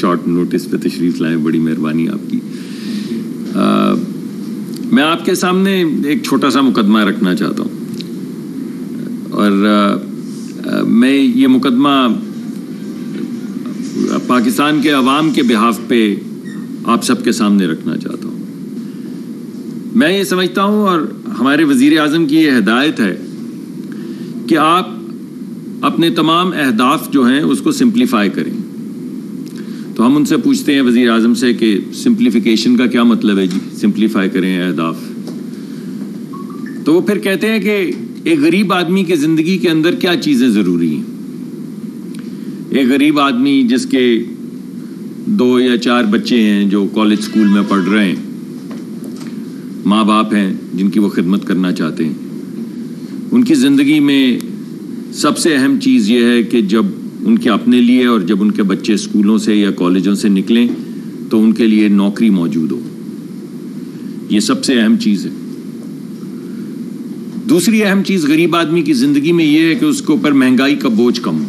Short notice پہ تشریف لائیں, بڑی مہربانی آپ کی. میں آپ کے سامنے ایک چھوٹا سا مقدمہ رکھنا چاہتا ہوں, اور میں یہ مقدمہ پاکستان کے عوام کے بہاف پہ آپ سب کے سامنے رکھنا چاہتا ہوں. میں یہ سمجھتا ہوں, اور ہمارے وزیر اعظم کی یہ ہدایت ہے کہ آپ اپنے تمام اہداف جو ہیں اس کو سمپلیفائی کریں. تو ہم ان سے پوچھتے ہیں وزیر اعظم سے کہ سمپلیفیکیشن کا کیا مطلب ہے جی, سمپلیفائی کریں اہداف. تو وہ پھر کہتے ہیں کہ ایک غریب آدمی کی زندگی کے اندر کیا چیزیں ضروری ہیں. ایک غریب آدمی جس کے 2 یا 4 بچے ہیں جو کالج سکول میں پڑھ رہے ہیں, ماں باپ ہیں جن کی وہ خدمت کرنا چاہتے ہیں, ان کی زندگی میں سب سے اہم چیز یہ ہے کہ جب ان کے اپنے لیے اور جب ان کے بچے اسکولوں سے یا کالجوں سے نکلیں تو ان کے لیے نوکری موجود ہو. یہ سب سے اہم چیز ہے. دوسری اہم چیز غریب آدمی کی زندگی میں یہ ہے کہ اس کے اوپر مہنگائی کا بوجھ کم ہو,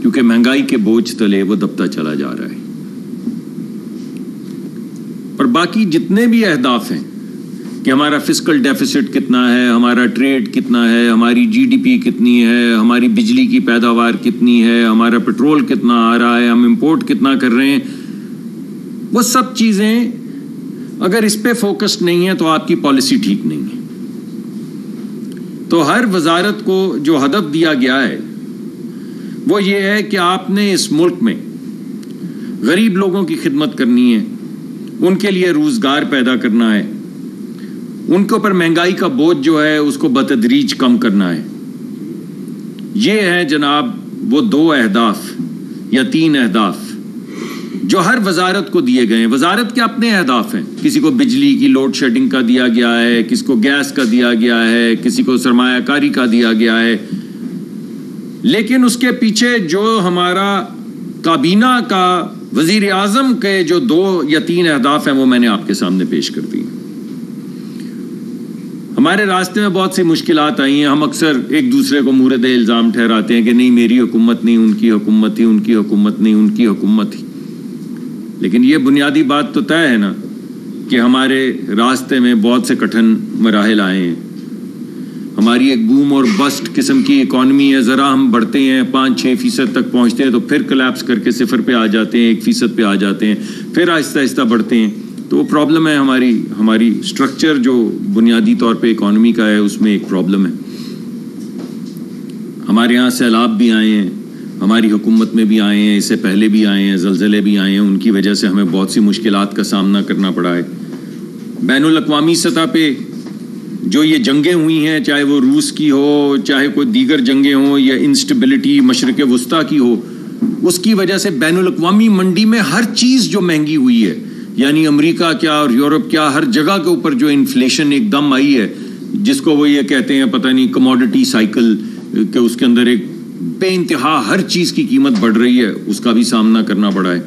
کیونکہ مہنگائی کے بوجھ تلے وہ دبتا چلا جا رہا ہے. اور باقی جتنے بھی اہداف ہیں کہ ہمارا فسکل ڈیفیسٹ کتنا ہے, ہمارا ٹریڈ کتنا ہے, ہماری جی ڈی پی کتنی ہے, ہماری بجلی کی پیداوار کتنی ہے, ہمارا پیٹرول کتنا آ رہا ہے, ہم امپورٹ کتنا کر رہے ہیں, وہ سب چیزیں اگر اس پہ فوکس نہیں ہے تو آپ کی پالیسی ٹھیک نہیں ہے. تو ہر وزارت کو جو ہدف دیا گیا ہے وہ یہ ہے کہ آپ نے اس ملک میں غریب لوگوں کی خدمت کرنی ہے, ان کے لیے روزگار پیدا کرنا ہے, ان کے اوپر مہنگائی کا بوجھ جو ہے اس کو بتدریج کم کرنا ہے. یہ ہے جناب وہ 2 اہداف یا 3 اہداف جو ہر وزارت کو دیے گئے ہیں. وزارت کے اپنے اہداف ہیں, کسی کو بجلی کی لوڈ شیڈنگ کا دیا گیا ہے, کسی کو گیس کا دیا گیا ہے, کسی کو سرمایہ کاری کا دیا گیا ہے, لیکن اس کے پیچھے جو ہمارا کابینہ کا وزیر اعظم کے جو 2 یا 3 اہداف ہیں وہ میں نے آپ کے سامنے پیش کر دی. ہمارے راستے میں بہت سی مشکلات آئی ہیں. ہم اکثر ایک دوسرے کو مورد الزام ٹھہراتے ہیں کہ نہیں میری حکومت نہیں, ان کی حکومت تھی, ان کی حکومت نہیں, ان کی حکومت تھی. لیکن یہ بنیادی بات تو طے ہے نا کہ ہمارے راستے میں بہت سے کٹھن مراحل آئے ہیں. ہماری ایک بوم اور بسٹ قسم کی اکانومی ہے. ذرا ہم بڑھتے ہیں 5-6% تک پہنچتے ہیں تو پھر کلیپس کر کے 0 پہ آ جاتے ہیں, 1% پہ آ جاتے ہیں, پھر آہستہ آہستہ بڑھتے ہیں. تو وہ پرابلم ہے ہماری سٹرکچر جو بنیادی طور پہ اکانومی کا ہے اس میں ایک پرابلم ہے. ہمارے یہاں سیلاب بھی آئے ہیں, ہماری حکومت میں بھی آئے ہیں, اس سے پہلے بھی آئے ہیں, زلزلے بھی آئے ہیں, ان کی وجہ سے ہمیں بہت سی مشکلات کا سامنا کرنا پڑا ہے. بین الاقوامی سطح پہ جو یہ جنگیں ہوئی ہیں, چاہے وہ روس کی ہو, چاہے کوئی دیگر جنگیں ہوں, یا انسٹیبلٹی مشرق وسطیٰ کی ہو, اس کی وجہ سے بین الاقوامی منڈی میں ہر چیز جو مہنگی ہوئی ہے, یعنی امریکہ کیا اور یورپ کیا, ہر جگہ کے اوپر جو انفلیشن ایک دم آئی ہے جس کو وہ یہ کہتے ہیں پتہ نہیں کموڈٹی سائیکل, کہ اس کے اندر ایک بے انتہا ہر چیز کی قیمت بڑھ رہی ہے, اس کا بھی سامنا کرنا پڑا ہے.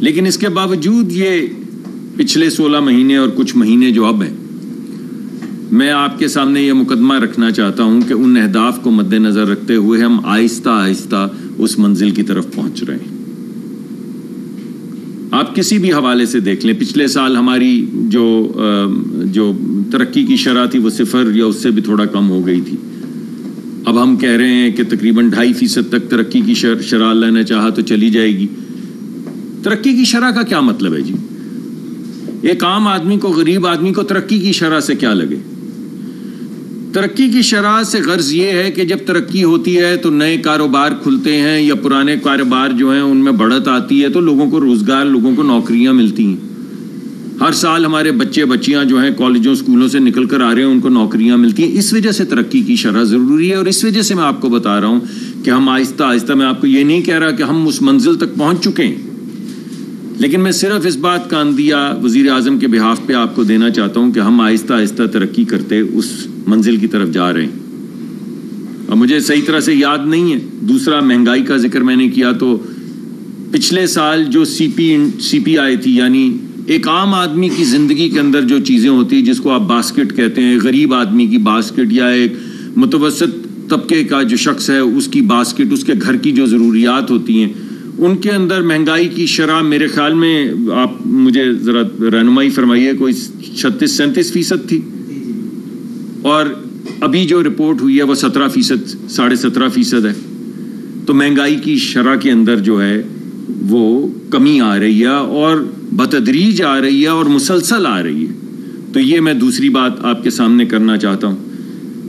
لیکن اس کے باوجود یہ پچھلے 16 مہینے اور کچھ مہینے جو اب ہیں, میں آپ کے سامنے یہ مقدمہ رکھنا چاہتا ہوں کہ ان اہداف کو مد نظر رکھتے ہوئے ہم آہستہ آہستہ اس منزل کی طرف پہنچ رہے ہیں. آپ کسی بھی حوالے سے دیکھ لیں, پچھلے سال ہماری جو ترقی کی شرح تھی وہ 0 یا اس سے بھی تھوڑا کم ہو گئی تھی. اب ہم کہہ رہے ہیں کہ تقریباً 2.5% تک ترقی کی شرح اللہ نے چاہا تو چلی جائے گی. ترقی کی شرح کا کیا مطلب ہے جی؟ ایک عام آدمی کو, غریب آدمی کو ترقی کی شرح سے کیا لگے؟ ترقی کی شرح سے غرض یہ ہے کہ جب ترقی ہوتی ہے تو نئے کاروبار کھلتے ہیں, یا پرانے کاروبار جو ہیں ان میں بڑھت آتی ہے تو لوگوں کو روزگار, لوگوں کو نوکریاں ملتی ہیں. ہر سال ہمارے بچے بچیاں جو ہیں کالجوں اسکولوں سے نکل کر آ رہے ہیں, ان کو نوکریاں ملتی ہیں. اس وجہ سے ترقی کی شرح ضروری ہے, اور اس وجہ سے میں آپ کو بتا رہا ہوں کہ ہم آہستہ آہستہ, میں آپ کو یہ نہیں کہہ رہا کہ ہم اس منزل تک پہنچ چکے ہیں, لیکن میں صرف اس بات کا عندیہ وزیر اعظم کے بہاف پہ آپ کو دینا چاہتا ہوں کہ ہم آہستہ آہستہ ترقی کرتے اس منزل کی طرف جا رہے ہیں. اور مجھے صحیح طرح سے یاد نہیں ہے. دوسرا, مہنگائی کا ذکر میں نے کیا تو پچھلے سال جو سی پی آئی تھی, یعنی ایک عام آدمی کی زندگی کے اندر جو چیزیں ہوتی ہیں جس کو آپ باسکٹ کہتے ہیں, غریب آدمی کی باسکٹ, یا ایک متوسط طبقے کا جو شخص ہے اس کی باسکٹ, اس کے گھر کی جو ضروریات ہوتی ہیں ان کے اندر مہنگائی کی شرح میرے خیال میں آپ مجھے ذرا رہنمائی فرمائیے کوئی 36-37% تھی، اور ابھی جو رپورٹ ہوئی ہے وہ 17%، 17.5% ہے. تو مہنگائی کی شرح کے اندر جو ہے وہ کمی آ رہی ہے اور بتدریج آ رہی ہے اور مسلسل آ رہی ہے. تو یہ میں دوسری بات آپ کے سامنے کرنا چاہتا ہوں.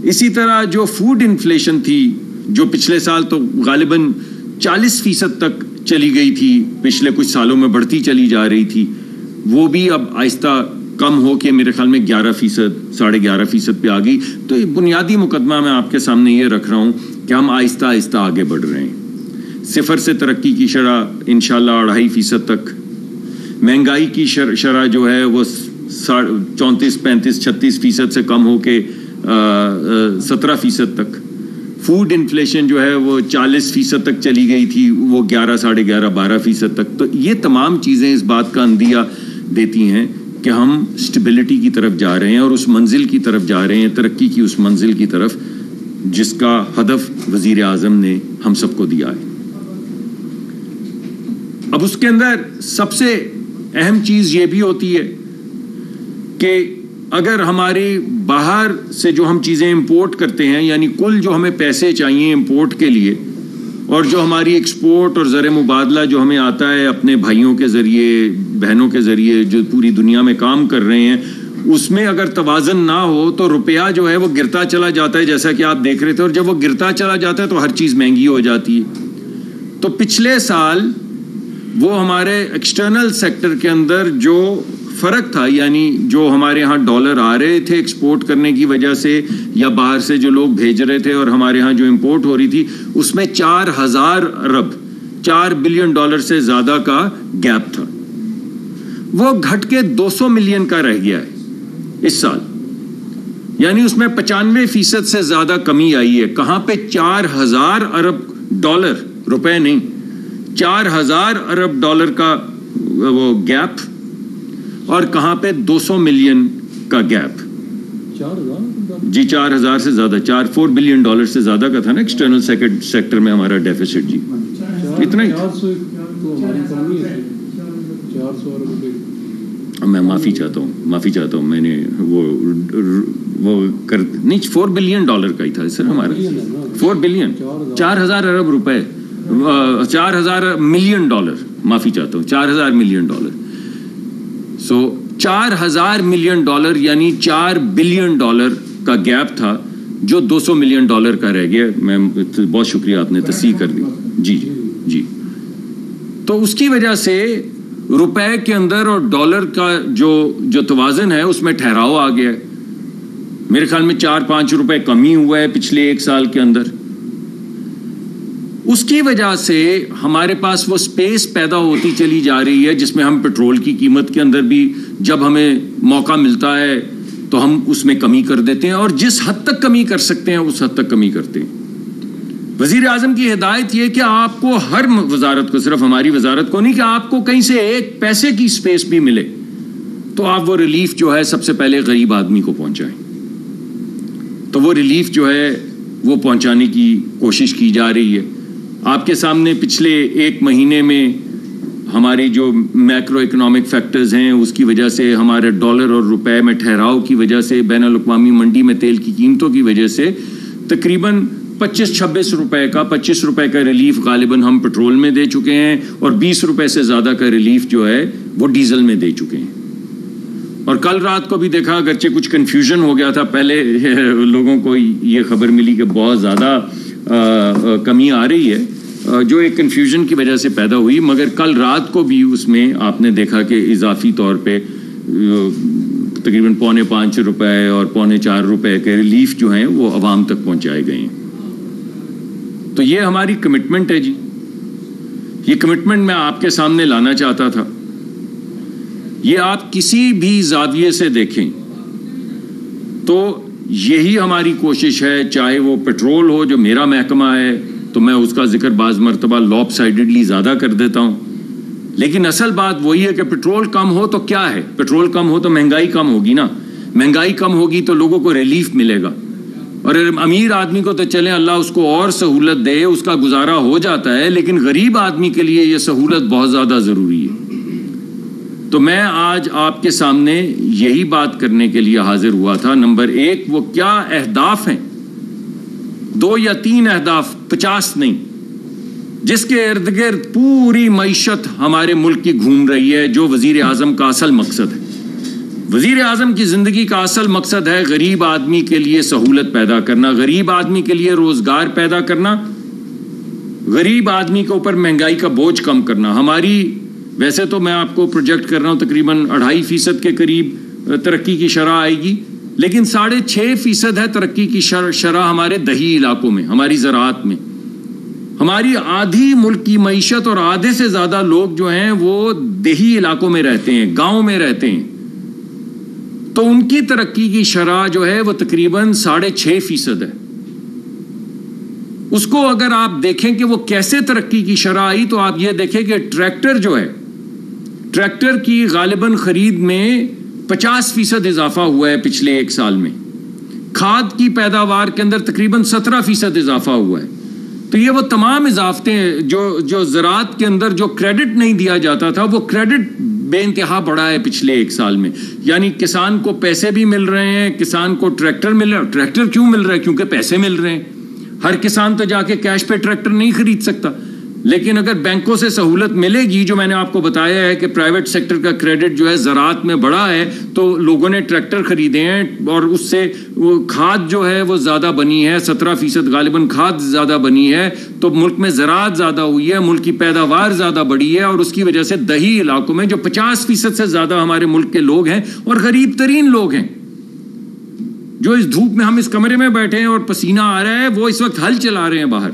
اسی طرح جو فوڈ انفلیشن تھی جو پچھلے سال تو غالباً 40% تک چلی گئی تھی، پچھلے کچھ سالوں میں بڑھتی چلی جا رہی تھی، وہ بھی اب آہستہ کم ہو کے میرے خیال میں 11%، 11.5% پہ آ گئی. تو یہ بنیادی مقدمہ میں آپ کے سامنے یہ رکھ رہا ہوں کہ ہم آہستہ آہستہ آگے بڑھ رہے ہیں. 0 سے ترقی کی شرح انشاءاللہ 2.5% تک، مہنگائی کی شرح جو ہے وہ 34, 35, 36% سے کم ہو کے 17% تک. فوڈ انفلیشن جو ہے وہ 40% تک چلی گئی تھی، وہ 11, 11.5, 12% تک. تو یہ تمام چیزیں اس بات کا اندیہ دیتی ہیں کہ ہم سٹیبلٹی کی طرف جا رہے ہیں اور اس منزل کی طرف جا رہے ہیں، ترقی کی اس منزل کی طرف جس کا ہدف وزیر اعظم نے ہم سب کو دیا ہے. اب اس کے اندر سب سے اہم چیز یہ بھی ہوتی ہے کہ اگر ہماری باہر سے جو ہم چیزیں امپورٹ کرتے ہیں، یعنی کل جو ہمیں پیسے چاہیے امپورٹ کے لیے، اور جو ہماری ایکسپورٹ اور زر مبادلہ جو ہمیں آتا ہے اپنے بھائیوں کے ذریعے، بہنوں کے ذریعے جو پوری دنیا میں کام کر رہے ہیں، اس میں اگر توازن نہ ہو تو روپیہ جو ہے وہ گرتا چلا جاتا ہے، جیسا کہ آپ دیکھ رہے تھے. اور جب وہ گرتا چلا جاتا ہے تو ہر چیز مہنگی ہو جاتی ہے. تو پچھلے سال وہ ہمارے ایکسٹرنل سیکٹر کے اندر جو فرق تھا، یعنی جو ہمارے ہاں ڈالر آ رہے تھے ایکسپورٹ کرنے کی وجہ سے یا باہر سے جو لوگ بھیج رہے تھے اور ہمارے ہاں جو امپورٹ ہو رہی تھی، اس میں 4,000 ارب $4 بلین سے زیادہ کا گیپ تھا. وہ گھٹ کے 200 ملین کا رہ گیا ہے اس سال، یعنی اس میں 95% سے زیادہ کمی آئی ہے. کہاں پہ 4,000 ارب ڈالر، روپے نہیں، 4,000 ارب ڈالر کا وہ گیپ، اور کہاں پہ 200 ملین کا گیپ. 4,000 جی 4,000 سے زیادہ، 4 بلین ڈالر سے زیادہ کا تھا نا ایکسٹرنل سیکٹر میں ہمارا ڈیفیسٹ. جی اتنا ہی. میں معافی چاہتا ہوں میں نے وہ نہیں 4 بلین ڈالر کا ہی تھا سر ہمارا. 4 بلین 4,000 ارب روپے، 4,000 ملین ڈالر، معافی چاہتا ہوں 4,000 ملین ڈالر. سو 4,000 ملین ڈالر یعنی 4 بلین ڈالر کا گیپ تھا جو 200 ملین ڈالر کا رہ گیا. میں بہت شکریہ، آپ نے تصحیح کر دی. جی تو اس کی وجہ سے روپے کے اندر اور ڈالر کا جو توازن ہے اس میں ٹھہراؤ آ گیا ہے. میرے خیال میں 4-5 روپے کمی ہوا ہے پچھلے ایک سال کے اندر. اس کی وجہ سے ہمارے پاس وہ سپیس پیدا ہوتی چلی جا رہی ہے جس میں ہم پیٹرول کی قیمت کے اندر بھی جب ہمیں موقع ملتا ہے تو ہم اس میں کمی کر دیتے ہیں، اور جس حد تک کمی کر سکتے ہیں اس حد تک کمی کرتے ہیں. وزیر اعظم کی ہدایت یہ کہ آپ کو ہر وزارت کو، صرف ہماری وزارت کو نہیں، کہ آپ کو کہیں سے ایک پیسے کی سپیس بھی ملے تو آپ وہ ریلیف جو ہے سب سے پہلے غریب آدمی کو پہنچائیں. تو وہ ریلیف جو ہے وہ پہنچانے کی کوشش کی جا رہی ہے. آپ کے سامنے پچھلے ایک مہینے میں ہماری جو میکرو اکنامک فیکٹرز ہیں اس کی وجہ سے، ہمارے ڈالر اور روپے میں ٹھہراؤ کی وجہ سے، بین الاقوامی منڈی میں تیل کی قیمتوں کی وجہ سے تقریباً 25-26 روپے کا 25 روپے کا ریلیف غالباً ہم پیٹرول میں دے چکے ہیں، اور 20 روپے سے زیادہ کا ریلیف جو ہے وہ ڈیزل میں دے چکے ہیں. اور کل رات کو بھی دیکھا، اگرچہ کچھ کنفیوژن ہو گیا تھا، پہلے لوگوں کو یہ خبر ملی کہ بہت زیادہ کمی آ رہی ہے، جو ایک کنفیوژن کی وجہ سے پیدا ہوئی، مگر کل رات کو بھی اس میں آپ نے دیکھا کہ اضافی طور پہ تقریباً 4.25 روپے اور 4.25 روپے کے ریلیف جو ہیں وہ عوام تک پہنچائے گئے ہیں. تو یہ ہماری کمٹمنٹ ہے. جی یہ کمٹمنٹ میں آپ کے سامنے لانا چاہتا تھا. یہ آپ کسی بھی زاویے سے دیکھیں تو یہی ہماری کوشش ہے، چاہے وہ پیٹرول ہو جو میرا محکمہ ہے تو میں اس کا ذکر بعض مرتبہ لاپ سائیڈڈلی زیادہ کر دیتا ہوں، لیکن اصل بات وہی ہے کہ پیٹرول کم ہو تو کیا ہے، پیٹرول کم ہو تو مہنگائی کم ہوگی نا، مہنگائی کم ہوگی تو لوگوں کو ریلیف ملے گا، اور امیر آدمی کو تو چلیں اللہ اس کو اور سہولت دے، اس کا گزارا ہو جاتا ہے، لیکن غریب آدمی کے لیے یہ سہولت بہت زیادہ ضروری ہے۔ تو میں آج آپ کے سامنے یہی بات کرنے کے لیے حاضر ہوا تھا۔ نمبر 1 وہ کیا اہداف ہیں، 2 یا 3 اہداف، 50 نہیں، جس کے ارد گرد پوری معیشت ہمارے ملک کی گھوم رہی ہے، جو وزیر اعظم کا اصل مقصد ہے۔ وزیر اعظم کی زندگی کا اصل مقصد ہے غریب آدمی کے لیے سہولت پیدا کرنا، غریب آدمی کے لیے روزگار پیدا کرنا، غریب آدمی کے اوپر مہنگائی کا بوجھ کم کرنا۔ ہماری ویسے تو میں آپ کو پروجیکٹ کر رہا ہوں تقریباً 2.5% کے قریب ترقی کی شرح آئے گی، لیکن 6.5% ہے ترقی کی شرح ہمارے دیہی علاقوں میں، ہماری زراعت میں۔ ہماری آدھی ملک کی معیشت اور آدھے سے زیادہ لوگ جو ہیں وہ دیہی علاقوں میں رہتے ہیں، گاؤں میں رہتے ہیں، تو ان کی ترقی کی شرح جو ہے وہ تقریباً 6.5% ہے۔ اس کو اگر آپ دیکھیں کہ وہ کیسے ترقی کی شرح آئی، تو آپ یہ دیکھیں کہ ٹریکٹر جو ہے، ٹریکٹر کی غالباً خرید میں 50% اضافہ ہوا ہے پچھلے 1 سال میں، کھاد کی پیداوار کے اندر تقریباً 17% اضافہ ہوا ہے۔ تو یہ وہ تمام اضافتے ہیں جو زراعت کے اندر جو کریڈٹ نہیں دیا جاتا تھا، وہ کریڈٹ بے انتہا بڑھا ہے پچھلے 1 سال میں۔ یعنی کسان کو پیسے بھی مل رہے ہیں، کسان کو ٹریکٹر مل رہا ہے۔ ٹریکٹر کیوں مل رہا ہے؟ کیونکہ پیسے مل رہے ہیں۔ ہر کسان تو جا کے کیش پہ ٹریکٹر نہیں خرید سکتا، لیکن اگر بینکوں سے سہولت ملے گی، جو میں نے آپ کو بتایا ہے کہ پرائیویٹ سیکٹر کا کریڈٹ جو ہے زراعت میں بڑھا ہے، تو لوگوں نے ٹریکٹر خریدے ہیں، اور اس سے وہ کھاد جو ہے وہ زیادہ بنی ہے، 17% غالباً کھاد زیادہ بنی ہے، تو ملک میں زراعت زیادہ ہوئی ہے، ملک کی پیداوار زیادہ بڑھی ہے، اور اس کی وجہ سے دیہی علاقوں میں جو 50% سے زیادہ ہمارے ملک کے لوگ ہیں اور غریب ترین لوگ ہیں، جو اس دھوپ میں ہم اس کمرے میں بیٹھے ہیں اور پسینہ آ رہا ہے، وہ اس وقت ہل چلا رہے ہیں باہر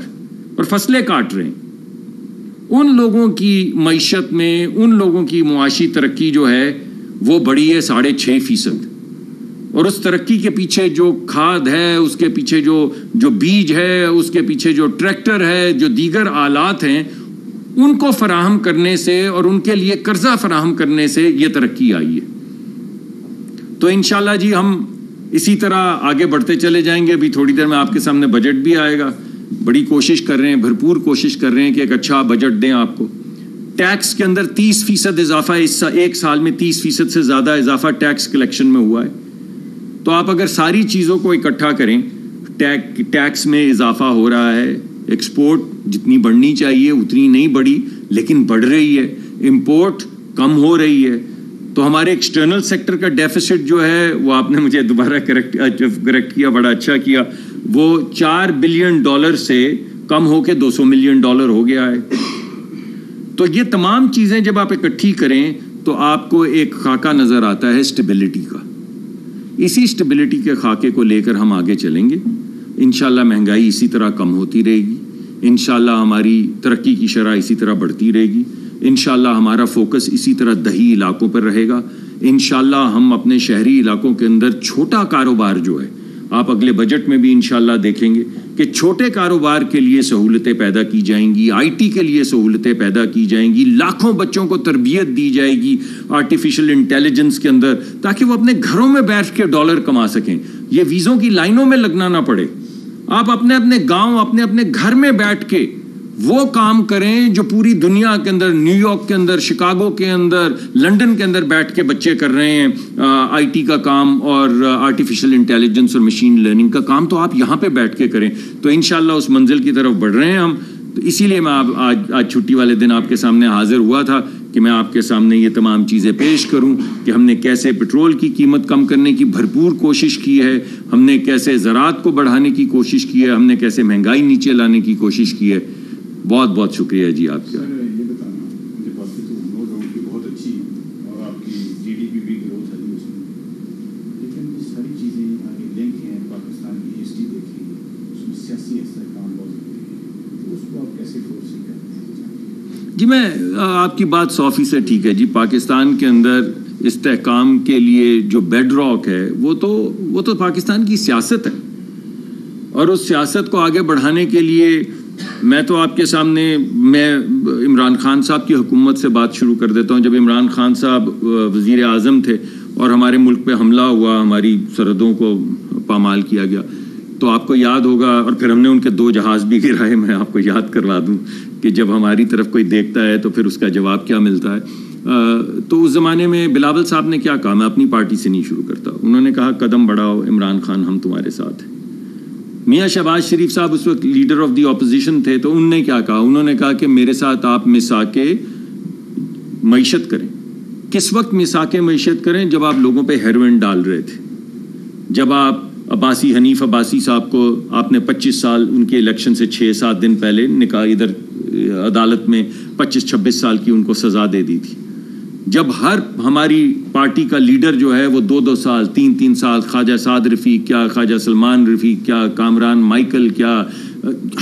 اور فصلیں کاٹ رہے ہیں، ان لوگوں کی معیشت میں، ان لوگوں کی معاشی ترقی جو ہے وہ بڑھی ہے 6.5%۔ اور اس ترقی کے پیچھے جو کھاد ہے، اس کے پیچھے جو بیج ہے، اس کے پیچھے جو ٹریکٹر ہے، جو دیگر آلات ہیں، ان کو فراہم کرنے سے اور ان کے لیے قرضہ فراہم کرنے سے یہ ترقی آئی ہے۔ تو انشاءاللہ جی ہم اسی طرح آگے بڑھتے چلے جائیں گے۔ ابھی تھوڑی دیر میں آپ کے سامنے بجٹ بھی آئے گا۔ بڑی کوشش کر رہے ہیں، بھرپور کوشش کر رہے ہیں کہ ایک اچھا بجٹ دیں آپ کو۔ ٹیکس کے اندر 30% اضافہ، اس 1 سال میں 30% سے زیادہ اضافہ ٹیکس کلیکشن میں ہوا ہے۔ تو آپ اگر ساری چیزوں کو اکٹھا کریں، ٹیکس میں اضافہ ہو رہا ہے، ایکسپورٹ جتنی بڑھنی چاہیے اتنی نہیں بڑھی لیکن بڑھ رہی ہے، امپورٹ کم ہو رہی ہے، تو ہمارے ایکسٹرنل سیکٹر کا ڈیفیسٹ جو ہے وہ آپ نے مجھے دوبارہ کریکٹ کیا، بڑا اچھا کیا، وہ $4 بلین سے کم ہو کے $200 ملین ہو گیا ہے۔ تو یہ تمام چیزیں جب آپ اکٹھی کریں تو آپ کو ایک خاکہ نظر آتا ہے اسٹیبلٹی کا۔ اسی اسٹیبلٹی کے خاکے کو لے کر ہم آگے چلیں گے۔ انشاءاللہ مہنگائی اسی طرح کم ہوتی رہے گی، انشاءاللہ ہماری ترقی کی شرح اسی طرح بڑھتی رہے گی، انشاءاللہ ہمارا فوکس اسی طرح دیہی علاقوں پر رہے گا، انشاءاللہ ہم اپنے شہری علاقوں کے اندر چھوٹا کاروبار جو ہے، آپ اگلے بجٹ میں بھی انشاءاللہ دیکھیں گے کہ چھوٹے کاروبار کے لیے سہولتیں پیدا کی جائیں گی، IT کے لیے سہولتیں پیدا کی جائیں گی، لاکھوں بچوں کو تربیت دی جائے گی آرٹیفیشل انٹیلیجنس کے اندر، تاکہ وہ اپنے گھروں میں بیٹھ کے ڈالر کما سکیں، یہ ویزوں کی لائنوں میں لگنا نہ پڑے۔ آپ اپنے گاؤں، اپنے گھر میں بیٹھ کے وہ کام کریں جو پوری دنیا کے اندر، نیو یارک کے اندر، شکاگو کے اندر، لنڈن کے اندر بیٹھ کے بچے کر رہے ہیں IT کا کام اور آرٹیفیشل انٹیلیجنس اور مشین لرننگ کا کام، تو آپ یہاں پہ بیٹھ کے کریں، تو انشاءاللہ اس منزل کی طرف بڑھ رہے ہیں ہم۔ تو اسی لیے میں آج چھٹی والے دن آپ کے سامنے حاضر ہوا تھا کہ میں آپ کے سامنے یہ تمام چیزیں پیش کروں کہ ہم نے کیسے پیٹرول کی قیمت کم کرنے کی بھرپور کوشش کی ہے، ہم نے کیسے زراعت کو بڑھانے کی کوشش کی ہے، ہم نے کیسے مہنگائی نیچے لانے کی کوشش کی ہے۔ بہت بہت شکریہ جی آپ کا۔ یہ بتانا مجھے بات کی تو نو ڈاؤٹ کی بہت اچھی اور آپ کی GDP بھی گروتھ ہے اس میں، لیکن یہ ساری چیزیں آگے لنک ہیں، پاکستان کی ہسٹری دیکھی، اس میں سیاسی استحکام بہت ضروری ہے، تو اس کو آپ کیسے فورسی کرتے ہیں؟ جی میں آپ کی بات 100% ٹھیک ہے جی۔ پاکستان کے اندر استحکام کے لیے جو بیڈ راک ہے وہ تو پاکستان کی سیاست ہے، اور اس سیاست کو آگے بڑھانے کے لیے میں تو آپ کے سامنے میں عمران خان صاحب کی حکومت سے بات شروع کر دیتا ہوں۔ جب عمران خان صاحب وزیر اعظم تھے اور ہمارے ملک پہ حملہ ہوا، ہماری سرحدوں کو پامال کیا گیا، تو آپ کو یاد ہوگا، اور پھر ہم نے ان کے 2 جہاز بھی گرائے، میں آپ کو یاد کروا دوں کہ جب ہماری طرف کوئی دیکھتا ہے تو پھر اس کا جواب کیا ملتا ہے۔ تو اس زمانے میں بلاول صاحب نے کیا کہا، میں اپنی پارٹی سے نہیں شروع کرتا، انہوں نے کہا قدم بڑھاؤ عمران خان، ہم تمہارے ساتھ ہیں۔ میاں شہباز شریف صاحب اس وقت لیڈر آف دی اپوزیشن تھے، تو انہوں نے کیا کہا، انہوں نے کہا کہ میرے ساتھ آپ میثاق معیشت کریں۔ کس وقت میثاق معیشت کریں؟ جب آپ لوگوں پہ ہیروئن ڈال رہے تھے، جب آپ عباسی حنیف عباسی صاحب کو آپ نے 25 سال ان کے الیکشن سے 6-7 دن پہلے نکاح ادھر عدالت میں 25-26 سال کی ان کو سزا دے دی تھی، جب ہر ہماری پارٹی کا لیڈر جو ہے وہ 2-2 سال 3-3 سال، خواجہ سعد رفیق کیا، خواجہ سلمان رفیق کیا، کامران مائیکل کیا،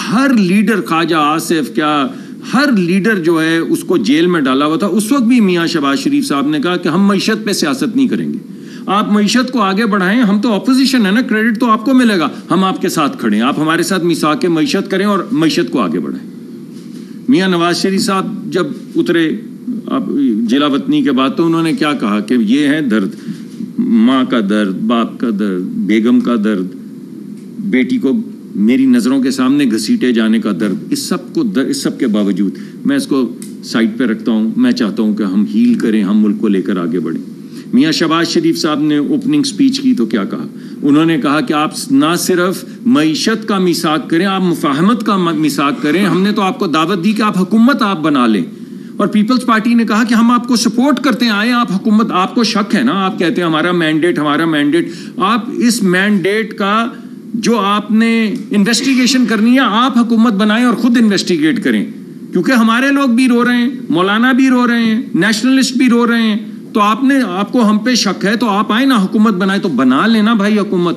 ہر لیڈر، خواجہ آصف کیا، ہر لیڈر جو ہے اس کو جیل میں ڈالا ہوا تھا۔ اس وقت بھی میاں شہباز شریف صاحب نے کہا کہ ہم معیشت پہ سیاست نہیں کریں گے، آپ معیشت کو آگے بڑھائیں، ہم تو اپوزیشن ہے نا، کریڈٹ تو آپ کو ملے گا، ہم آپ کے ساتھ کھڑے ہیں، آپ ہمارے ساتھ میثاق معیشت کریں اور معیشت کو آگے بڑھائیں۔ میاں نواز شریف صاحب جب اترے اب جلا وطنی کے بعد، تو انہوں نے کیا کہا کہ یہ ہے درد، ماں کا درد، باپ کا درد، بیگم کا درد، بیٹی کو میری نظروں کے سامنے گھسیٹے جانے کا درد، اس سب کے باوجود میں اس کو سائڈ پہ رکھتا ہوں، میں چاہتا ہوں کہ ہم ہیل کریں، ہم ملک کو لے کر آگے بڑھیں۔ میاں شہباز شریف صاحب نے اوپننگ سپیچ کی تو کیا کہا، انہوں نے کہا کہ آپ نہ صرف معیشت کا میثاق کریں، آپ مفاہمت کا میثاق کریں، ہم نے تو آپ کو دعوت دی کہ آپ حکومت آپ بنا لیں، اور پیپلز پارٹی نے کہا کہ ہم آپ کو سپورٹ کرتے ہیں، آئیں آپ حکومت، آپ کو شک ہے نا، آپ کہتے ہیں ہمارا مینڈیٹ، آپ اس مینڈیٹ کا جو آپ نے انویسٹیگیشن کرنی ہے آپ حکومت بنائیں اور خود انویسٹیگیٹ کریں، کیونکہ ہمارے لوگ بھی رو رہے ہیں، مولانا بھی رو رہے ہیں، نیشنلسٹ بھی رو رہے ہیں، تو آپ کو ہم پہ شک ہے تو آپ آئیں نا حکومت بنائیں، تو بنا لینا بھائی حکومت۔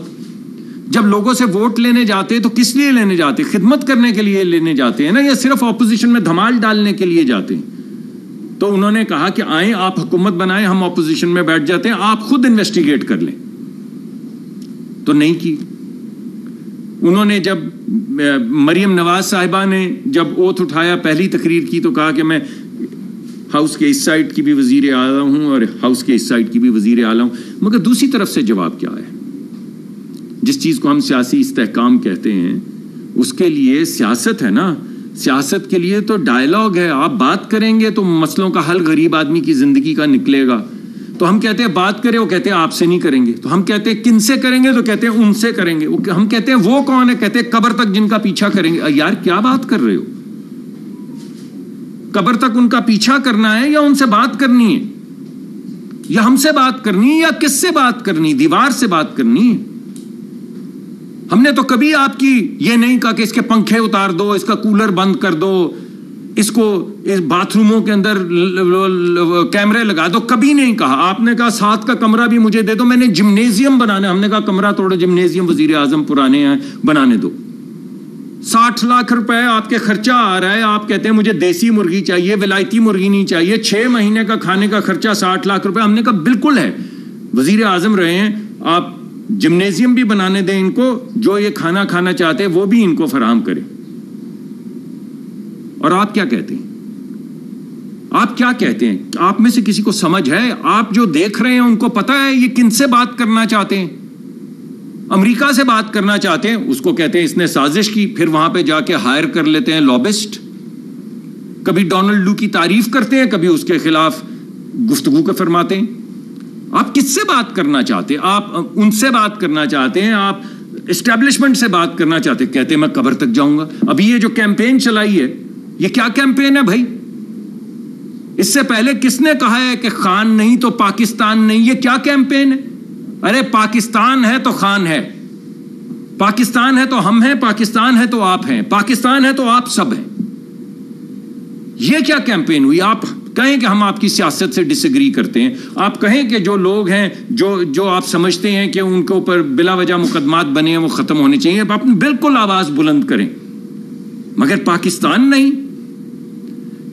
جب لوگوں سے ووٹ لینے جاتے تو کس لیے لینے جاتے؟ خدمت کرنے کے لیے لینے جاتے ہیں نا، یا صرف اپوزیشن میں دھمال ڈالنے کے لیے جاتے ہیں؟ تو انہوں نے کہا کہ آئیں آپ حکومت بنائیں، ہم اپوزیشن میں بیٹھ جاتے ہیں، آپ خود انویسٹیگیٹ کر لیں، تو نہیں کی۔ انہوں نے جب مریم نواز صاحبہ نے جب اوتھ اٹھایا، پہلی تقریر کی، تو کہا کہ میں ہاؤس کے اس سائڈ کی بھی وزیر اعلیٰ ہوں اور ہاؤس کے اس سائڈ کی بھی وزیر اعلیٰ ہوں، مگر دوسری طرف سے جواب کیا ہے؟ جس چیز کو ہم سیاسی استحکام کہتے ہیں، اس کے لیے سیاست ہے نا، سیاست کے لیے تو ڈائلاگ ہے، آپ بات کریں گے تو مسئلوں کا حل غریب آدمی کی زندگی کا نکلے گا۔ تو ہم کہتے ہیں بات کریں، وہ کہتے ہیں آپ سے نہیں کریں گے، تو ہم کہتے ہیں کن سے کریں گے، تو کہتے ہیں ان سے کریں گے، ہم کہتے ہیں وہ کون ہے، کہتے ہیں قبر تک جن کا پیچھا کریں گے۔ یار کیا بات کر رہے ہو؟ قبر تک ان کا پیچھا کرنا ہے یا ان سے بات کرنی ہے، یا ہم سے بات کرنی ہے، یا کس سے بات کرنی؟ دیوار سے بات کرنی ہے۔ ہم نے تو کبھی آپ کی یہ نہیں کہا کہ اس کے پنکھے اتار دو، اس کا کولر بند کر دو، اس کو اس باتھ روموں کے اندر کیمرے لگا دو، کبھی نہیں کہا۔ آپ نے کہا ساتھ کا کمرہ بھی مجھے دے دو، میں نے جمنیزیم بنانا، ہم نے کہا کمرہ توڑو، جمنیزیم وزیر اعظم پرانے ہیں بنانے دو۔ 60 لاکھ روپے آپ کے خرچہ آ رہا ہے، آپ کہتے ہیں مجھے دیسی مرغی چاہیے، ولایتی مرغی نہیں چاہیے، 6 مہینے کا کھانے کا خرچہ 60 لاکھ روپے۔ ہم نے کہا بالکل ہے، وزیر اعظم رہے ہیں، آپ جمنیزیم بھی بنانے دیں ان کو، جو یہ کھانا کھانا چاہتے ہیں وہ بھی ان کو فراہم کریں۔ اور آپ کیا کہتے ہیں؟ آپ کیا کہتے ہیں؟ آپ میں سے کسی کو سمجھ ہے؟ آپ جو دیکھ رہے ہیں ان کو پتا ہے یہ کن سے بات کرنا چاہتے ہیں؟ امریکہ سے بات کرنا چاہتے ہیں، اس کو کہتے ہیں اس نے سازش کی، پھر وہاں پہ جا کے ہائر کر لیتے ہیں لابسٹ، کبھی ڈونلڈ لو کی تعریف کرتے ہیں، کبھی اس کے خلاف گفتگو کا فرماتے ہیں۔ آپ کس سے بات کرنا چاہتے ہیں؟ آپ ان سے بات کرنا چاہتے ہیں، آپ اسٹیبلشمنٹ سے بات کرنا چاہتے ہیں، کہتے ہیں میں قبر تک جاؤں گا۔ ابھی یہ جو کیمپین چلائی ہے، یہ کیا کیمپین ہے بھائی؟ اس سے پہلے کس نے کہا ہے کہ خان نہیں تو پاکستان نہیں؟ یہ کیا کیمپین ہے؟ ارے پاکستان ہے تو خان ہے، پاکستان ہے تو ہم ہیں، پاکستان ہے تو آپ ہیں، پاکستان ہے تو آپ سب ہیں۔ یہ کیا کیمپین ہوئی؟ آپ کہیں کہ ہم آپ کی سیاست سے ڈس ایگری کرتے ہیں، آپ کہیں کہ جو لوگ ہیں جو آپ سمجھتے ہیں کہ ان کے اوپر بلا وجہ مقدمات بنے ہیں وہ ختم ہونے چاہیے، آپ بالکل آواز بلند کریں، مگر پاکستان نہیں۔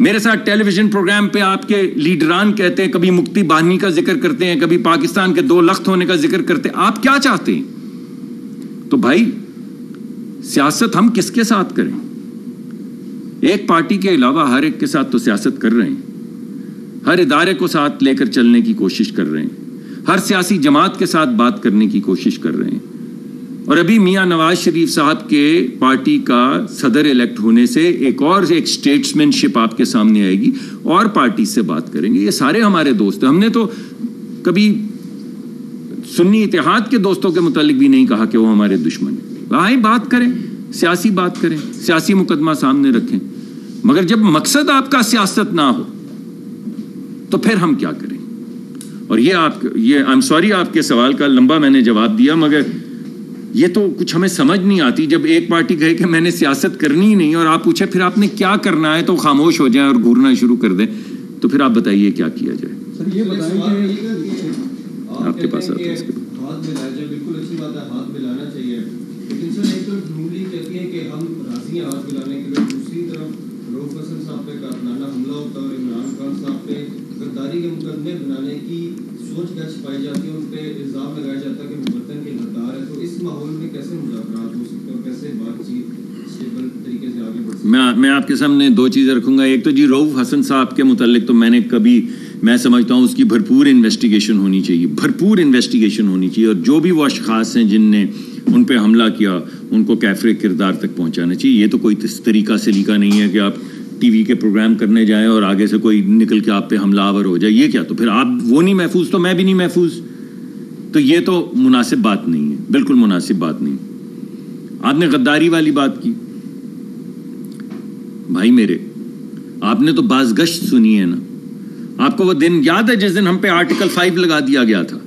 میرے ساتھ ٹیلی ویژن پروگرام پہ آپ کے لیڈران کہتے ہیں، کبھی مفتی بانی کا ذکر کرتے ہیں، کبھی پاکستان کے 2 لخت ہونے کا ذکر کرتے ہیں۔ آپ کیا چاہتے ہیں؟ تو بھائی سیاست ہم کس کے ساتھ کریں؟ ایک پارٹی کے علاوہ ہر ایک کے ساتھ تو سیاست کر رہے ہیں، ہر ادارے کو ساتھ لے کر چلنے کی کوشش کر رہے ہیں، ہر سیاسی جماعت کے ساتھ بات کرنے کی کوشش کر رہے ہیں۔ اور ابھی میاں نواز شریف صاحب کے پارٹی کا صدر الیکٹ ہونے سے ایک اسٹیٹسمین شپ آپ کے سامنے آئے گی اور پارٹی سے بات کریں گے. یہ سارے ہمارے دوست ہیں. ہم نے تو کبھی سنی اتحاد کے دوستوں کے متعلق بھی نہیں کہا کہ وہ ہمارے دشمن ہیں. آئیں بات کریں, سیاسی بات کریں, سیاسی مقدمہ سامنے رکھیں, مگر جب مقصد آپ کا سیاست نہ ہو تو پھر ہم کیا کریں. اور یہ آئی ایم سوری آپ کے سوال کا لمبا میں نے جواب دیا, مگر یہ تو کچھ ہمیں سمجھ نہیں آتی. جب ایک پارٹی کہے کہ میں نے سیاست کرنی ہی نہیں اور آپ پوچھے پھر آپ نے کیا کرنا ہے تو خاموش ہو جائیں اور گھورنا شروع کر دیں, تو پھر آپ بتائیے کیا کیا جائے. سر یہ بتائیں کہ آپ کے پاس ہاتھ ملایا جائے, بالکل اچھی بات ہے, ہاتھ ملانا چاہیے, لیکن سر ایک طرف نولی کہتی ہے کہ ہم راضی ہیں ہاتھ ملانے کے لیے, دوسری طرف رؤف حسن صاحب پہ قاتلانہ حملہ ہوتا ہے اور عمران خان صاحب پہ غداری کے مقدمے بنانے کی سوچ کیا چھپائی جاتی ہے, ان پہ الزام لگایا جاتا ہے کہ وہ وطن کے غدار ہے. تو اس ماحول میں کیسے مذاکرات ہو سکتے ہیں اور کیسے بات چیت اسٹیبل طریقے سے آگے بڑھ سکتے ہیں؟ میں آپ کے سامنے دو چیزیں رکھوں گا. ایک تو جی رؤف حسن صاحب کے متعلق تو میں سمجھتا ہوں اس کی بھرپور انویسٹیگیشن ہونی چاہیے, بھرپور انویسٹیگیشن ہونی چاہیے, اور جو بھی وہ اشخاص ہیں جن نے ان پہ حملہ کیا ان کو کیفر کردار تک پہنچانا چاہیے. یہ تو کوئی طریقہ سلیقہ نہیں ہے کہ آپ ٹی وی کے پروگرام کرنے جائیں اور آگے سے کوئی نکل کے آپ پہ حملہ آور ہو جائے. یہ کیا, تو پھر آپ وہ نہیں محفوظ تو میں بھی نہیں محفوظ. تو یہ تو مناسب بات نہیں ہے, بالکل مناسب بات نہیں. آپ نے غداری والی بات کی, بھائی میرے آپ نے تو بازگشت سنی ہے نا. آپ کو وہ دن یاد ہے جس دن ہم پہ آرٹیکل 5 لگا دیا گیا تھا,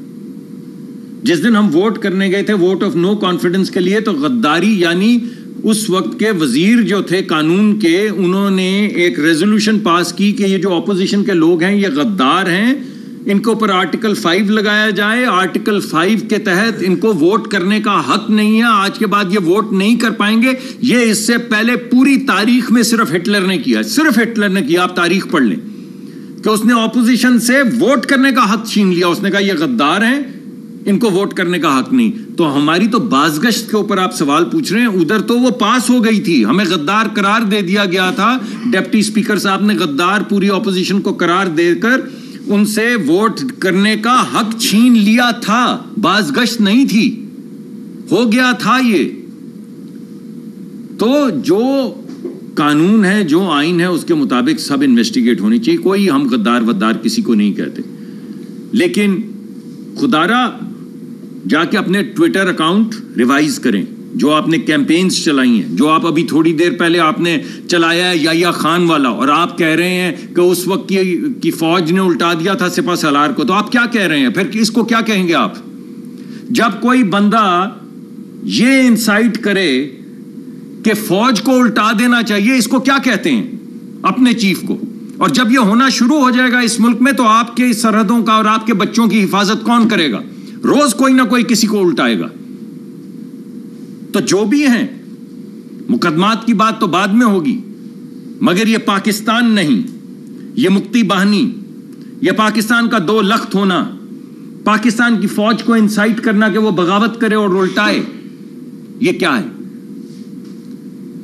جس دن ہم ووٹ کرنے گئے تھے ووٹ آف نو کانفیڈنس کے لیے, تو غداری یعنی اس وقت کے وزیر جو تھے قانون کے, انہوں نے ایک ریزولوشن پاس کی کہ یہ جو اپوزیشن کے لوگ ہیں یہ غدار ہیں, ان کے اوپر آرٹیکل 5 لگایا جائے. آرٹیکل 5 کے تحت ان کو ووٹ کرنے کا حق نہیں ہے, آج کے بعد یہ ووٹ نہیں کر پائیں گے. یہ اس سے پہلے پوری تاریخ میں صرف ہٹلر نے کیا, صرف ہٹلر نے کیا. آپ تاریخ پڑھ لیں کہ اس نے اپوزیشن سے ووٹ کرنے کا حق چھین لیا. اس نے کہا یہ غدار ہیں, ان کو ووٹ کرنے کا حق نہیں. تو ہماری تو بازگشت کے اوپر آپ سوال پوچھ رہے ہیں, ادھر تو وہ پاس ہو گئی تھی, ہمیں غدار قرار دے دیا گیا تھا. ڈپٹی اسپیکر صاحب نے غدار پوری اپوزیشن کو قرار دے کر ان سے ووٹ کرنے کا حق چھین لیا تھا. بازگشت نہیں تھی, ہو گیا تھا یہ. تو جو قانون ہے, جو آئین ہے, اس کے مطابق سب انویسٹیگیٹ ہونی چاہیے. کوئی ہم غدار ودار کسی کو نہیں کہتے, لیکن خدارا جا کے اپنے ٹویٹر اکاؤنٹ ریوائز کریں. جو آپ نے کیمپینز چلائی ہیں, جو آپ ابھی تھوڑی دیر پہلے آپ نے چلایا ہے یحییٰ خان والا, اور آپ کہہ رہے ہیں کہ اس وقت کی فوج نے الٹا دیا تھا سپہ سالار کو, تو آپ کیا کہہ رہے ہیں پھر؟ اس کو کیا کہیں گے آپ؟ جب کوئی بندہ یہ انسائٹ کرے کہ فوج کو الٹا دینا چاہیے, اس کو کیا کہتے ہیں؟ اپنے چیف کو. اور جب یہ ہونا شروع ہو جائے گا اس ملک میں, تو آپ کے سرحدوں کا اور آپ کے بچوں کی حفاظت کون کرے گا؟ روز کوئی نہ کوئی کسی کو الٹائے گا. تو جو بھی ہیں, مقدمات کی بات تو بعد میں ہوگی, مگر یہ پاکستان نہیں, یہ مکتی باہنی, یہ پاکستان کا 2 لخت ہونا, پاکستان کی فوج کو انسائٹ کرنا کہ وہ بغاوت کرے اور الٹائے, یہ کیا ہے؟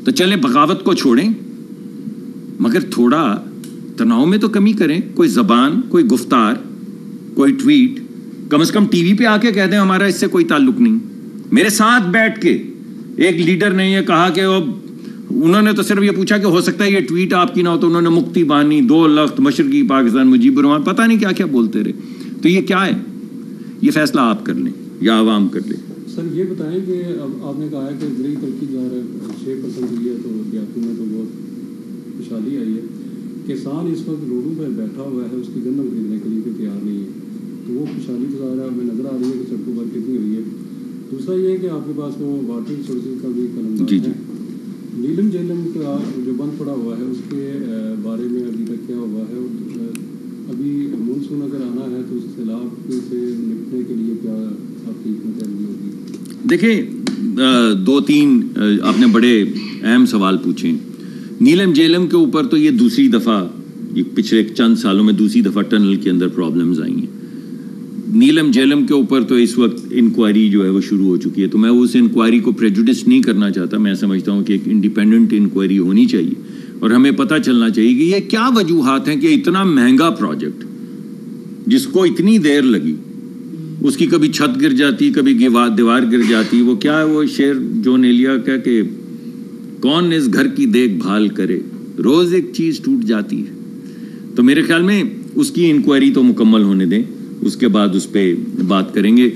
تو چلیں بغاوت کو چھوڑیں, مگر تھوڑا تناؤ میں تو کمی کریں. کوئی زبان, کوئی گفتار, کوئی ٹویٹ, کم از کم ٹی وی پہ آ کے کہہ دیں ہمارا اس سے کوئی تعلق نہیں. میرے ساتھ بیٹھ کے ایک لیڈر نے یہ کہا کہ انہوں نے تو صرف یہ پوچھا کہ ہو سکتا ہے یہ ٹویٹ آپ کی نہ ہو, تو انہوں نے مکتی بانی, 2 لخت, مشرقی پاکستان, مجیب الرحمان, پتہ نہیں کیا کیا بولتے رہے. تو یہ کیا ہے؟ یہ فیصلہ آپ کر لیں یا عوام کر لیں. سر یہ بتائیں کہ اب آپ نے کہا ہے کہ زرعی ترقی جو ہے 6% ہوئی ہے, تو دیہاتوں میں تو بہت خوشحالی آئی ہے. کسان اس وقت روڈوں پہ بیٹھا ہوا ہے, اس کی گندم خریدنے کے لیے تیار نہیں ہے, تو وہ خوشحالی تو ظاہر ہمیں نظر آ رہی ہے کہ سڑکوں پر کتنی ہوئی ہے. دوسرا یہ ہے کہ آپ کے پاس وہ واٹر ریسورسز کا بھی قلم ہے. نیلم جہلم کا جو بند پڑا ہوا ہے اس کے بارے میں ابھی تک کیا ہوا ہے, اور ابھی مونسون اگر آنا ہے تو اس سیلاب سے نپٹنے کے لیے کیا آپ کی حکمت عملی ہوگی؟ دیکھیں 2-3 آپ نے بڑے اہم سوال پوچھے. نیلم جیلم کے اوپر تو یہ دوسری دفعہ, یہ پچھلے چند سالوں میں دوسری دفعہ ٹنل کے اندر پرابلمز آئی ہیں. نیلم جیلم کے اوپر تو اس وقت انکوائری جو ہے وہ شروع ہو چکی ہے, تو میں اس انکوائری کو پریجوڈس نہیں کرنا چاہتا. میں سمجھتا ہوں کہ ایک انڈیپینڈنٹ انکوائری ہونی چاہیے, اور ہمیں پتہ چلنا چاہیے کہ یہ کیا وجوہات ہیں کہ اتنا مہنگا پروجیکٹ جس کو اتنی دیر لگی, اس کی کبھی چھت گر جاتی, کبھی دیوار گر جاتی. وہ کیا ہے وہ شعر جون ایلیا کا کہ کون اس گھر کی دیکھ بھال کرے, روز ایک چیز ٹوٹ جاتی ہے. تو میرے خیال میں اس کی انکوائری تو مکمل ہونے دیں, اس کے بعد اس پہ بات کریں گے.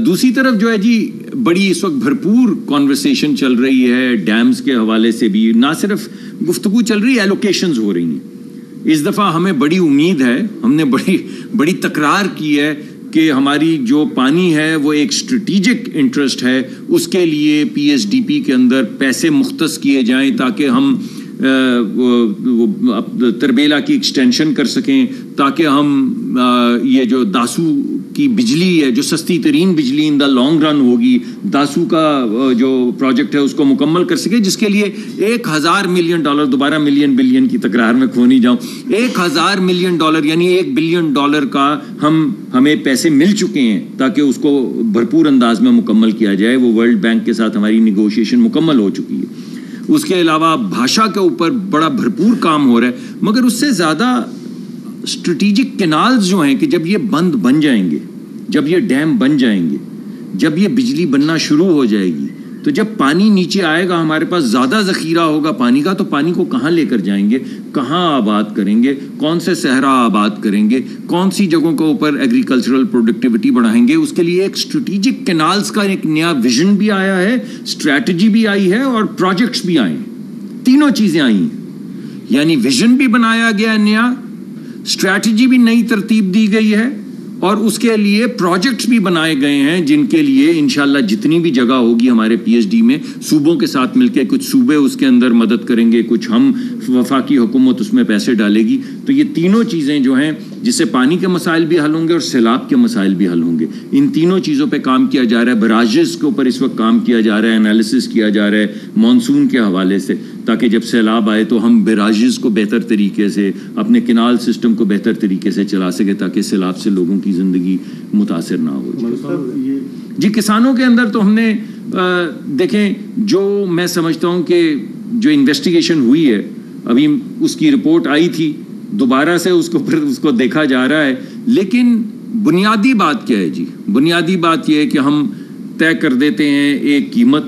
دوسری طرف جو ہے جی بڑی اس وقت بھرپور کانورسیشن چل رہی ہے ڈیمز کے حوالے سے بھی, نہ صرف گفتگو چل رہی ہے, ایلوکیشنز ہو رہی ہیں. اس دفعہ ہمیں بڑی امید ہے, ہم نے بڑی تکرار کی ہے کہ ہماری جو پانی ہے وہ ایک اسٹریٹجک انٹرسٹ ہے, اس کے لیے پی ایس ڈی پی کے اندر پیسے مختص کیے جائیں تاکہ ہم تربیلا کی ایکسٹینشن کر سکیں, تاکہ ہم یہ جو داسو کی بجلی ہے جو سستی ترین بجلی ان دا لانگ رن ہوگی, داسو کا جو پروجیکٹ ہے اس کو مکمل کر سکے, جس کے لیے $1000 ملین, دوبارہ ملین بلین کی تکرار میں کھو نہیں جاؤں, $1000 ملین یعنی $1 بلین کا ہمیں پیسے مل چکے ہیں تاکہ اس کو بھرپور انداز میں مکمل کیا جائے. وہ ورلڈ بینک کے ساتھ ہماری نیگوشیشن مکمل ہو چکی ہے. اس کے علاوہ بھاشا کے اوپر بڑا بھرپور کام ہو رہا ہے, مگر اس سے زیادہ اسٹریٹجک کینالز جو ہیں کہ جب یہ بند بن جائیں گے, جب یہ ڈیم بن جائیں گے, جب یہ بجلی بننا شروع ہو جائے گی, تو جب پانی نیچے آئے گا, ہمارے پاس زیادہ ذخیرہ ہوگا پانی کا, تو پانی کو کہاں لے کر جائیں گے, کہاں آباد کریں گے, کون سے صحرا آباد کریں گے, کون سی جگہوں کے اوپر ایگریکلچرل پروڈکٹیوٹی بڑھائیں گے. اس کے لیے ایک اسٹریٹجک کینالز کا ایک نیا ویژن بھی آیا ہے, اسٹریٹجی بھی آئی ہے اور پروجیکٹس بھی آئے ہیں. تینوں چیزیں آئی ہیں, یعنی ویژن بھی بنایا گیا ہے نیا, اسٹریٹجی بھی نئی ترتیب دی گئی ہے, اور اس کے لیے پروجیکٹس بھی بنائے گئے ہیں جن کے لیے انشاءاللہ جتنی بھی جگہ ہوگی ہمارے پی ایچ ڈی میں, صوبوں کے ساتھ مل کے, کچھ صوبے اس کے اندر مدد کریں گے, کچھ ہم وفاقی حکومت اس میں پیسے ڈالے گی. تو یہ تینوں چیزیں جو ہیں جس سے پانی کے مسائل بھی حل ہوں گے اور سیلاب کے مسائل بھی حل ہوں گے, ان تینوں چیزوں پہ کام کیا جا رہا ہے. براجز کے اوپر اس وقت کام کیا جا رہا ہے, انالیسس کیا جا رہا ہے مانسون کے حوالے سے, تاکہ جب سیلاب آئے تو ہم براجز کو بہتر طریقے سے, اپنے کینال سسٹم کو بہتر طریقے سے چلا سکے تاکہ سیلاب سے لوگوں کی زندگی متاثر نہ ہو. جی کسانوں کے اندر تو ہم نے دیکھیں, جو میں سمجھتا ہوں کہ جو انویسٹیگیشن ہوئی ہے, ابھی اس کی رپورٹ آئی تھی, دوبارہ سے اس کو دیکھا جا رہا ہے, لیکن بنیادی بات کیا ہے جی, بنیادی بات یہ ہے کہ ہم طے کر دیتے ہیں ایک قیمت,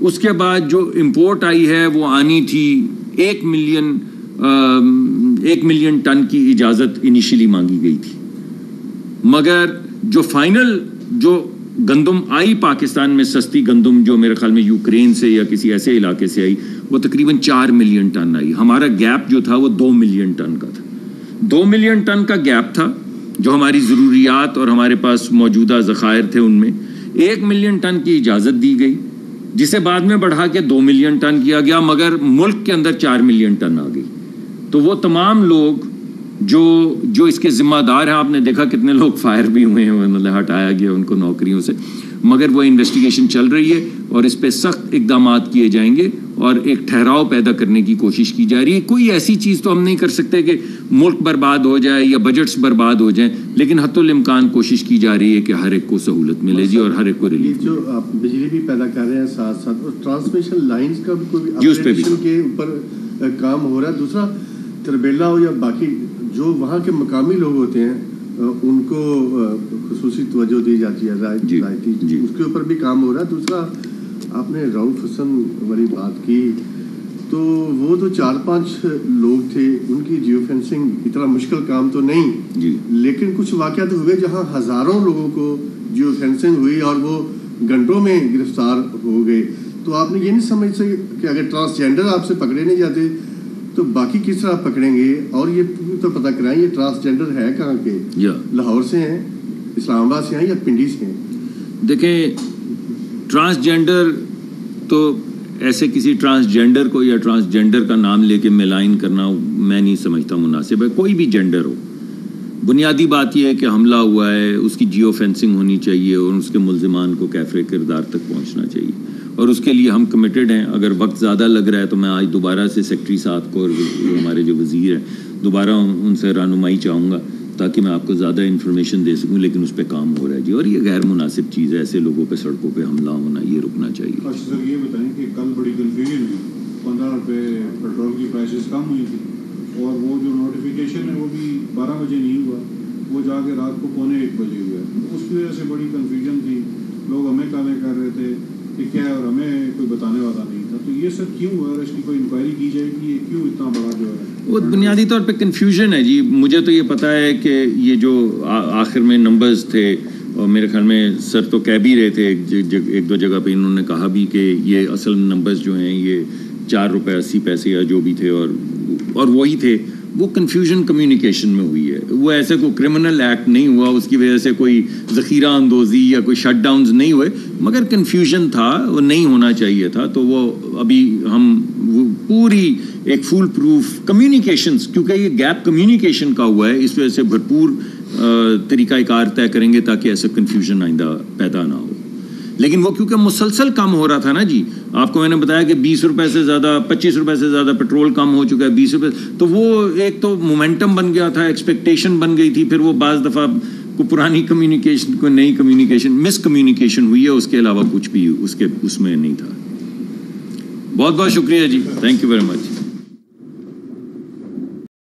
اس کے بعد جو امپورٹ آئی ہے وہ آنی تھی 1 ملین ٹن کی اجازت انیشلی مانگی گئی تھی, مگر جو فائنل جو گندم آئی پاکستان میں, سستی گندم جو میرے خیال میں یوکرین سے یا کسی ایسے علاقے سے آئی, وہ تقریباً 4 ملین ٹن آئی. ہمارا گیپ جو تھا وہ 2 ملین ٹن کا تھا. 2 ملین ٹن کا گیپ تھا جو ہماری ضروریات اور ہمارے پاس موجودہ ذخائر تھے ان میں. 1 ملین ٹن کی اجازت دی گئی, جسے بعد میں بڑھا کے 2 ملین ٹن کیا گیا, مگر ملک کے اندر 4 ملین ٹن آ گئی. تو وہ تمام لوگ جو اس کے ذمہ دار ہیں, آپ نے دیکھا کتنے لوگ فائر بھی ہوئے ہیں, مطلب ہٹایا گیا ان کو نوکریوں سے, مگر وہ انویسٹیگیشن چل رہی ہے اور اس پہ سخت اقدامات کیے جائیں گے اور ایک ٹھہراؤ پیدا کرنے کی کوشش کی جا رہی ہے. کوئی ایسی چیز تو ہم نہیں کر سکتے کہ ملک برباد ہو جائے یا بجٹس برباد ہو جائیں, لیکن حتی الامکان کوشش کی جا رہی ہے کہ ہر ایک کو سہولت ملے جی اور ہر ایک کو ریلیف. جو آپ بجلی بھی پیدا کر رہے ہیں ساتھ ساتھ, اور ٹرانسمیشن لائنز کا بھی کوئی اپگریڈیشن کے اوپر کام ہو رہا ہے. دوسرا تربیلا ہو یا باقی جو وہاں کے مقامی لوگ ہوتے ہیں ان کو خصوصی توجہ دی جاتی ہے, رعایتی, اس کے اوپر بھی کام ہو رہا ہے. دوسرا آپ نے رؤف حسن والی بات کی, تو وہ تو 4-5 لوگ تھے, ان کی جیو فینسنگ اتنا مشکل کام تو نہیں جی, لیکن کچھ واقعات ہوئے جہاں ہزاروں لوگوں کو جیو فینسنگ ہوئی اور وہ گھنٹوں میں گرفتار ہو گئے. تو آپ نے یہ نہیں سمجھ سکے کہ اگر ٹرانسجینڈر آپ سے پکڑے نہیں جاتے تو باقی کس طرح پکڑیں گے, اور یہ تو پتہ کرائیں یہ ٹرانسجینڈر ہے کہاں کے, لاہور سے ہیں, اسلام آباد سے ہیں یا پنڈی سے ہیں؟ دیکھیں ٹرانسجینڈر تو ایسے کسی ٹرانسجینڈر کو یا ٹرانسجینڈر کا نام لے کے ملائن کرنا میں نہیں سمجھتا مناسب ہے. کوئی بھی جینڈر ہو, بنیادی بات یہ ہے کہ حملہ ہوا ہے, اس کی جیو فینسنگ ہونی چاہیے اور اس کے ملزمان کو کیفر کردار تک پہنچنا چاہیے, اور اس کے لیے ہم کمیٹڈ ہیں. اگر وقت زیادہ لگ رہا ہے تو میں آج دوبارہ سے سیکٹری صاحب کو اور ہمارے جو وزیر ہیں دوبارہ ان سے رہنمائی چاہوں گا تاکہ میں آپ کو زیادہ انفارمیشن دے سکوں, لیکن اس پہ کام ہو رہا ہے جی. اور یہ غیر مناسب چیز ہے, ایسے لوگوں پہ سڑکوں پہ حملہ ہونا, یہ رکنا چاہیے. سر یہ بتائیں کہ کل بڑی کنفیوژن ہوئی, 15 روپے پیٹرول کی پرائسز کم ہوئی تھی, اور وہ جو نوٹیفیکیشن ہے وہ بھی 12 بجے نہیں ہوا, وہ جا کے رات کو 1:45 بجے ہوئے. اس کی وجہ سے بڑی کنفیوژن تھی, لوگ ہمیں کالیں کر رہے تھے کہ کیا ہے, اور ہمیں کوئی بتانے والا نہیں تھا. تو یہ سب کیوں ہوا, اس کی کوئی انکوائری کی جائے کہ یہ کیوں اتنا بڑا جو ہے وہ بنیادی طور پہ کنفیوژن ہے جی. مجھے تو یہ پتا ہے کہ یہ جو آخر میں نمبرز تھے, اور میرے خیال میں سر تو کہہ بھی رہے تھے ایک دو جگہ پہ, انہوں نے کہا بھی کہ یہ اصل نمبرز جو ہیں یہ 4 روپے 80 پیسے یا جو بھی تھے اور وہی تھے. وہ کنفیوژن کمیونیکیشن میں ہوئی ہے. وہ ایسے کوئی کرمنل ایکٹ نہیں ہوا, اس کی وجہ سے کوئی ذخیرہ اندوزی یا کوئی شٹ ڈاؤنز نہیں ہوئے, مگر کنفیوژن تھا, وہ نہیں ہونا چاہیے تھا. تو وہ ابھی ہم وہ پوری ایک فول پروف کمیونیکیشنز, کیونکہ یہ گیپ کمیونیکیشن کا ہوا ہے, اس وجہ سے بھرپور طریقہ کار طے کریں گے تاکہ ایسا کنفیوژن آئندہ پیدا نہ ہو. لیکن وہ کیونکہ مسلسل کم ہو رہا تھا نا جی, آپ کو میں نے بتایا کہ 20 روپے سے زیادہ 25 روپے سے زیادہ پیٹرول کم ہو چکا ہے, 20 روپے, تو وہ ایک تو مومنٹم بن گیا تھا, ایکسپیکٹیشن بن گئی تھی, پھر وہ بعض دفعہ کو پرانی کمیونیکیشن کو نئی کمیونیکیشن مس کمیونیکیشن ہوئی ہے, اس کے علاوہ کچھ بھی اس میں نہیں تھا. بہت بہت شکریہ جی, تھینک یو ویری مچ.